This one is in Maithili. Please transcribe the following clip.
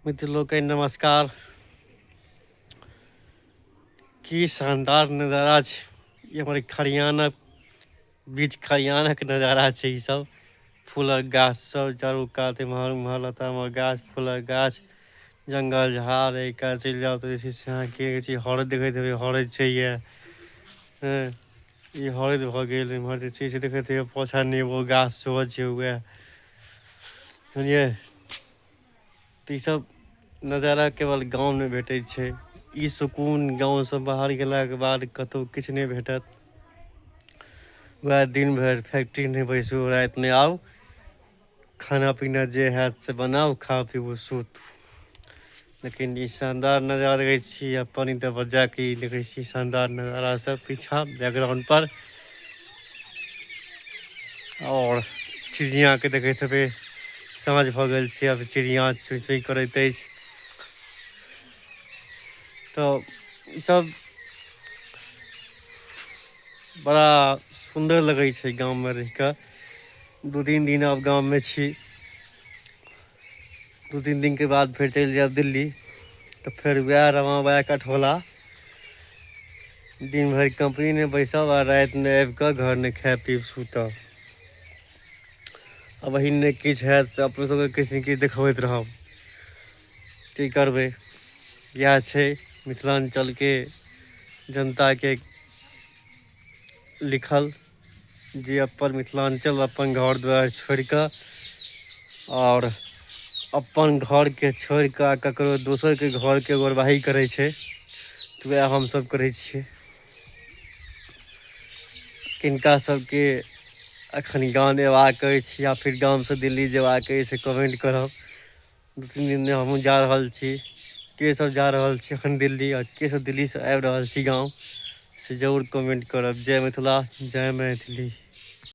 मित्रों के नमस्कार। की शानदार नज़ारा ये हमारे खरियाना बीच खरियाना के नज़ारा है। ये सब फूलक गाछ सब चारू कात महलता में गाछ फूलक गाछ जंगल झाड़ एक चल जाओ तो यहाँ के हरद देखते हुए हरद चाहिए ये हरद भ गेल इम्हर देखते हुए पोछा नेबो गाछ सेहो हुए बुझलिए। तो ये सब नज़ारा केवल गाँव में भेटै छै। ई सुकून गाँव से बाहर गेलाके बाद कतौ किछु नहीं भेटत। वह दिन भर फैक्ट्री नहीं बैसू रात में आओ खाना पीना जे है से बनाओ खा पीबू सूत। लेकिन ये शानदार नज़ारा देखे छी अपन इधर बजा के देखे छी शानदार नज़ारा सब पीछा बैकग्राउंड पर और चिड़िया के देखे थे साँझ भ गेल छै। अब चिड़िया चुई चुई करैत अछि। तो ये सब बड़ा सुंदर लगे छै गाँव में रह कर। 2-3 दिन अब गाँव में छी 2-3 दिन के बाद फिर चल जाए दिल्ली। तो फिर वह रवा वह कठोला दिन भर कंपनी में बैसब आ रात में आबि कर घर में खाए पीब सुतब। अब वही ने किछु है अपने सबके किछु ने किछु देखबैत रहब। की करबै यह छै मिथिलांचल के जनता के लिखल जे अपन मिथिलांचल अपन घर द्वार छोड़ कर और अपन घर के छोड़ कर ककरो दोसर के घर के गोरबाही करे छै। तो वह हम सब करे छिए। किनका सबके अखन गाँव एबाक अछि या फिर गाँव से दिल्ली जेबाक अछि से कमेंट करब। 2-3 दिन में हमहूँ जा रहल छी। के सब जा रहल छी अखन दिल्ली और के सब दिल्ली से आबि रहल छी गाँव से जरूर कमेंट करब। जय मिथिला जय मैथिली।